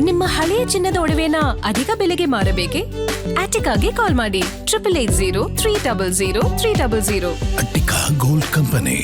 ನಿಮ್ಮ ಹಳೆಯ ಚಿನ್ನದ ಒಡವೆನ ಅಧಿಕ ಬೆಲೆಗೆ ಮಾರಬೇಕೆ? ಆಟಿಕಾಗೆ ಕಾಲ್ ಮಾಡಿ 8880 ಅಟ್ಟಿಕಾ ಗೋಲ್ಡ್ ಕಂಪನಿ.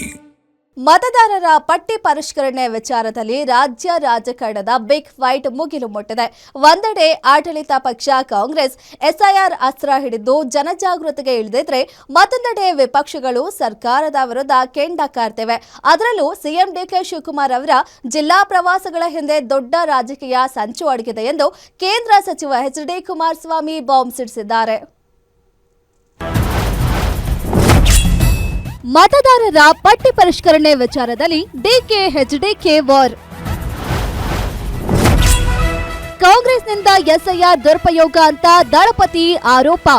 ಮತದಾರರ ಪಟ್ಟಿ ಪರಿಷ್ಕರಣೆ ವಿಚಾರದಲ್ಲಿ ರಾಜ್ಯ ರಾಜಕಾರಣದ ಬಿಗ್ ಫೈಟ್ ಮುಗಿಲು ಮುಟ್ಟಿದೆ. ಒಂದೆಡೆ ಆಡಳಿತ ಪಕ್ಷ ಕಾಂಗ್ರೆಸ್ ಎಸ್ಐಆರ್ ಅಸ್ತ್ರ ಹಿಡಿದು ಜನಜಾಗೃತಿಗೆ ಇಳಿದಿದ್ರೆ, ಮತ್ತೊಂದೆಡೆ ವಿಪಕ್ಷಗಳು ಸರ್ಕಾರದ ವಿರುದ್ಧ ಕೆಂಡ ಕಾರ್ತಿವೆ. ಅದರಲ್ಲೂ ಸಿಎಂ ಡಿಕೆ ಶಿವಕುಮಾರ್ ಅವರ ಜಿಲ್ಲಾ ಪ್ರವಾಸಗಳ ಹಿಂದೆ ದೊಡ್ಡ ರಾಜಕೀಯ ಸಂಚು ಅಡಗಿದೆ ಎಂದು ಕೇಂದ್ರ ಸಚಿವ ಎಚ್.ಡಿ. ಕುಮಾರಸ್ವಾಮಿ ಬಾಂಬ್ ಸಿಡಿಸಿದ್ದಾರೆ. ಮತದಾರರ ಪಟ್ಟಿ ಪರಿಷ್ಕರಣೆ ವಿಚಾರದಲ್ಲಿ ಡಿಕೆ ಎಚ್ಡಿಕೆ ವಾರ್. ಕಾಂಗ್ರೆಸ್ನಿಂದ ಎಸ್ಐಆರ್ ದುರುಪಯೋಗ ಅಂತ ದಳಪತಿ ಆರೋಪ.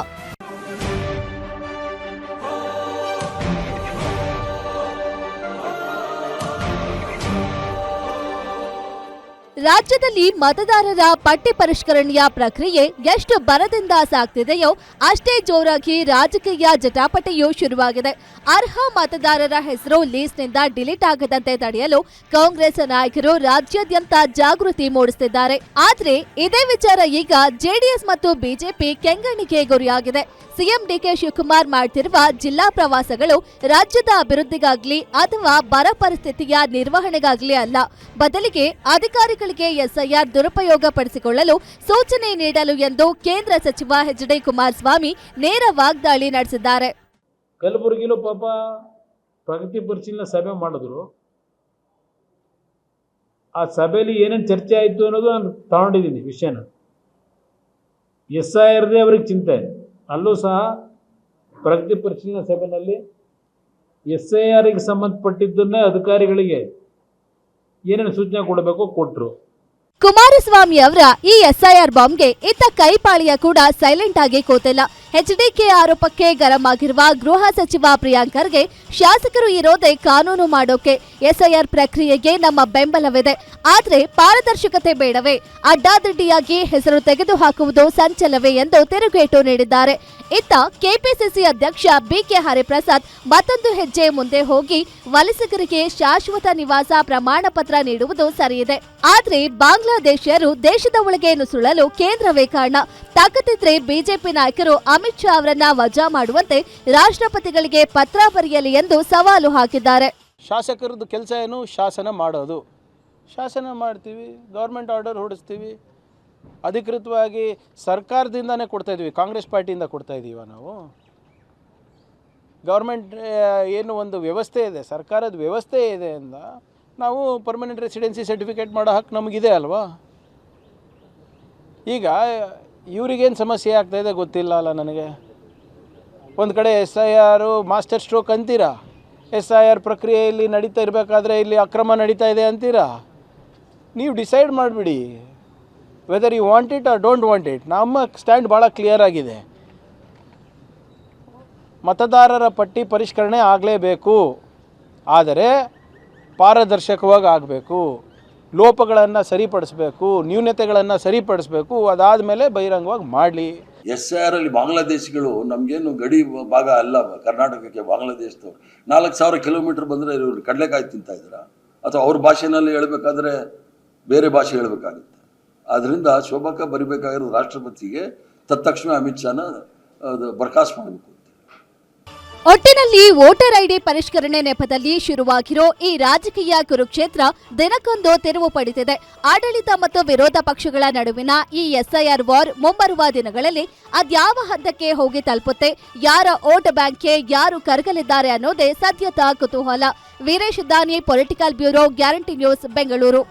ರಾಜ್ಯದಲ್ಲಿ ಮತದಾರರ ಪಟ್ಟಿ ಪರಿಷ್ಕರಣೆಯ ಪ್ರಕ್ರಿಯೆ ಎಷ್ಟು ಬರದಿಂದ ಸಾಗ್ತಿದೆಯೋ ಅಷ್ಟೇ ಜೋರಾಗಿ ರಾಜಕೀಯ ಜಟಾಪಟಿಯೂ ಶುರುವಾಗಿದೆ. ಅರ್ಹ ಮತದಾರರ ಹೆಸರು ಲೀಸ್ಟ್ನಿಂದ ಡಿಲೀಟ್ ಆಗದಂತೆ ತಡೆಯಲು ಕಾಂಗ್ರೆಸ್ ನಾಯಕರು ರಾಜ್ಯಾದ್ಯಂತ ಜಾಗೃತಿ ಮೂಡಿಸುತ್ತಿದ್ದಾರೆ. ಆದರೆ ಇದೇ ವಿಚಾರ ಈಗ ಜೆಡಿಎಸ್ ಮತ್ತು ಬಿಜೆಪಿ ಕೆಂಗಣ್ಣಿಗೆ ಗುರಿಯಾಗಿದೆ. ಸಿಎಂ ಡಿಕೆ ಶಿವಕುಮಾರ್ ಮಾಡುತ್ತಿರುವ ಜಿಲ್ಲಾ ಪ್ರವಾಸಗಳು ರಾಜ್ಯದ ಅಭಿವೃದ್ಧಿಗಾಗ್ಲಿ ಅಥವಾ ಬರ ಪರಿಸ್ಥಿತಿಯ ನಿರ್ವಹಣೆಗಾಗ್ಲಿ ಅಲ್ಲ, ಬದಲಿಗೆ ಅಧಿಕಾರಿಗಳಿಗೆ ಎಸ್ಐಆರ್ ದುರುಪಯೋಗ ಪಡಿಸಿಕೊಳ್ಳಲು ಸೂಚನೆ ನೀಡಲು ಎಂದು ಕೇಂದ್ರ ಸಚಿವ ಎಚ್.ಡಿ. ಕುಮಾರಸ್ವಾಮಿ ನೇರ ವಾಗ್ದಾಳಿ ನಡೆಸಿದ್ದಾರೆ. ಕಲಬುರಗಿಲೂ ಪಾಪ ಪ್ರಗತಿ ಪರಿಶೀಲನೆ ಸಭೆ ಮಾಡಿದ್ರು. ಆ ಸಭೆಯಲ್ಲಿ ಏನೇನು ಚರ್ಚೆ ಆಯಿತು ಅನ್ನೋದು ನಾನು ತಗೊಂಡಿದ್ದೀನಿ ವಿಷಯನ. ಎಸ್ಐಆರ್ದೇ ಅವ್ರಿಗೆ ಚಿಂತೆ. ಅಲ್ಲೂ ಸಹ ಪ್ರಗತಿ ಪರಿಶೀಲನಾ ಸಭೆಯಲ್ಲಿ ಎಸ್ಐಆರ್ಗೆ ಸಂಬಂಧಪಟ್ಟಿದ್ದನ್ನೇ ಅಧಿಕಾರಿಗಳಿಗೆ ಏನೇನು ಸೂಚನೆ ಕೊಡಬೇಕು ಕೊಟ್ಟರು. ಕುಮಾರಸ್ವಾಮಿ ಅವರ ಈ ಎಸ್ಐಆರ್ ಬಾಂಬ್ಗೆ ಇತ್ತ ಕೈಪಾಳಿಯ ಕೂಡ ಸೈಲೆಂಟ್ ಆಗಿ ಕೂತಿಲ್ಲ. ಎಚ್ಡಿಕೆ ಆರೋಪಕ್ಕೆ ಗರಂ ಆಗಿರುವ ಗೃಹ ಸಚಿವ ಪ್ರಿಯಾಂಕ್ ಖರ್ಗೆ, ಶಾಸಕರು ಇರೋದೇ ಕಾನೂನು ಮಾಡೋಕೆ, ಎಸ್ಐಆರ್ ಪ್ರಕ್ರಿಯೆಗೆ ನಮ್ಮ ಬೆಂಬಲವಿದೆ, ಆದ್ರೆ ಪಾರದರ್ಶಕತೆ ಬೇಡವೇ, ಅಡ್ಡಾದಿಡ್ಡಿಯಾಗಿ ಹೆಸರು ತೆಗೆದುಹಾಕುವುದು ಸಂಚಲವೇ ಎಂದು ತಿರುಗೇಟು ನೀಡಿದ್ದಾರೆ. ಇತ್ತ ಕೆಪಿಸಿಸಿ ಅಧ್ಯಕ್ಷ ಬಿಕೆ ಹರಿಪ್ರಸಾದ್ ಮತ್ತೊಂದು ಹೆಜ್ಜೆ ಮುಂದೆ ಹೋಗಿ ವಲಸಿಗರಿಗೆ ಶಾಶ್ವತ ನಿವಾಸ ಪ್ರಮಾಣ ಪತ್ರ ನೀಡುವುದು ಸರಿಯಿದೆ, ಆದ್ರೆ ಬಾಂಗ್ಲಾದೇಶಿಯರು ದೇಶದ ಒಳಗೆ ನುಸುಳಲು ಕೇಂದ್ರವೇ ಕಾರಣ, ತಾಕತ್ತಿದ್ರೆ ಬಿಜೆಪಿ ನಾಯಕರು ಅಮಿತ್ ಶಾ ಅವರನ್ನ ವಜಾ ಮಾಡುವಂತೆ ರಾಷ್ಟ್ರಪತಿಗಳಿಗೆ ಪತ್ರ ಬರೆಯಲಿ ಎಂದು ಸವಾಲು ಹಾಕಿದ್ದಾರೆ. ಶಾಸಕರದ್ದು ಕೆಲಸ ಏನು? ಶಾಸನ ಮಾಡೋದು. ಶಾಸನ ಮಾಡ್ತೀವಿ, ಗೌರ್ಮೆಂಟ್ ಆರ್ಡರ್ ಹೊಡಿಸ್ತೀವಿ, ಅಧಿಕೃತವಾಗಿ ಸರ್ಕಾರದಿಂದನೇ ಕೊಡ್ತಾ ಇದ್ದೀವಿ, ಕಾಂಗ್ರೆಸ್ ಪಾರ್ಟಿಯಿಂದ ಕೊಡ್ತಾ ಇದ್ದೀವ ನಾವು. ಗೌರ್ಮೆಂಟ್ ಏನು ಒಂದು ವ್ಯವಸ್ಥೆ ಇದೆ, ಸರ್ಕಾರದ ವ್ಯವಸ್ಥೆ ಇದೆ ಅಂದ ನಾವು ಪರ್ಮನೆಂಟ್ ರೆಸಿಡೆನ್ಸಿ ಸರ್ಟಿಫಿಕೇಟ್ ಮಾಡೋ ಹಕ್ಕು ನಮಗಿದೆ ಅಲ್ವಾ. ಈಗ ಇವ್ರಿಗೇನು ಸಮಸ್ಯೆ ಆಗ್ತಾಯಿದೆ ಗೊತ್ತಿಲ್ಲ ಅಲ್ಲ ನನಗೆ. ಒಂದು ಕಡೆ SIR ಮಾಸ್ಟರ್ ಸ್ಟ್ರೋಕ್ ಅಂತೀರಾ, SIR ಪ್ರಕ್ರಿಯೆಯಲ್ಲಿ ನಡೀತಾ ಇರಬೇಕಾದ್ರೆ ಇಲ್ಲಿ ಅಕ್ರಮ ನಡೀತಾ ಇದೆ ಅಂತೀರಾ. ನೀವು ಡಿಸೈಡ್ ಮಾಡಿಬಿಡಿ whether you want it or don't want it. ನಮ್ಮ ಸ್ಟ್ಯಾಂಡ್ ಭಾಳ ಕ್ಲಿಯರ್ ಆಗಿದೆ. ಮತದಾರರ ಪಟ್ಟಿ ಪರಿಷ್ಕರಣೆ ಆಗಲೇಬೇಕು, ಆದರೆ ಪಾರದರ್ಶಕವಾಗಿ ಆಗಬೇಕು, ಲೋಪಗಳನ್ನು ಸರಿಪಡಿಸಬೇಕು, ನ್ಯೂನತೆಗಳನ್ನು ಸರಿಪಡಿಸಬೇಕು, ಅದಾದ ಮೇಲೆ ಬಹಿರಂಗವಾಗಿ ಮಾಡಲಿ. SIR ಅಲ್ಲಿ ಬಾಂಗ್ಲಾದೇಶಿಗಳು ನಮಗೇನು ಗಡಿ ಭಾಗ ಅಲ್ಲ, ಕರ್ನಾಟಕಕ್ಕೆ ಬಾಂಗ್ಲಾದೇಶದವ್ರು 4000 ಕಿಲೋಮೀಟರ್ ಬಂದರೆ ಇವರು ಕಡಲೆಕಾಯಿ ತಿಂತಾಯಿದ್ದೀರಾ, ಅಥವಾ ಅವ್ರ ಭಾಷೆನಲ್ಲಿ ಹೇಳಬೇಕಾದ್ರೆ ಬೇರೆ ಭಾಷೆ ಹೇಳಬೇಕಾಗುತ್ತೆ. ಆದ್ದರಿಂದ ಶೋಭಕ್ಕ ಬರಿಬೇಕಾಗಿರೋದು ರಾಷ್ಟ್ರಪತಿಗೆ, ತತ್ಕ್ಷಣ ಅಮಿತ್ ಶಾನ ಬರ್ಖಾಸ್ತು ಮಾಡಬೇಕು. ಒಟ್ಟಿನಲ್ಲಿ ವೋಟರ್ ಐಡಿ ಪರಿಷ್ಕರಣೆ ನೆಪದಲ್ಲಿ ಶುರುವಾಗಿರೋ ಈ ರಾಜಕೀಯ ಕುರುಕ್ಷೇತ್ರ ದಿನಕ್ಕೊಂದು ತಿರುವು ಪಡೆದಿದೆ. ಆಡಳಿತ ಮತ್ತು ವಿರೋಧ ಪಕ್ಷಗಳ ನಡುವಿನ ಈ ಎಸ್ಐಆರ್ ವಾರ್ ಮುಂಬರುವ ದಿನಗಳಲ್ಲಿ ಅದ್ಯಾವ ಹಂತಕ್ಕೆ ಹೋಗಿ ತಲುಪುತ್ತೆ, ಯಾರ ವೋಟ್ ಬ್ಯಾಂಕ್ಗೆ ಯಾರು ಕರಗಲಿದ್ದಾರೆ ಅನ್ನೋದೇ ಸದ್ಯದ ಕುತೂಹಲ. ವೀರೇಶ್ ದಾನಿ, political bureau, guarantee news, Bengaluru.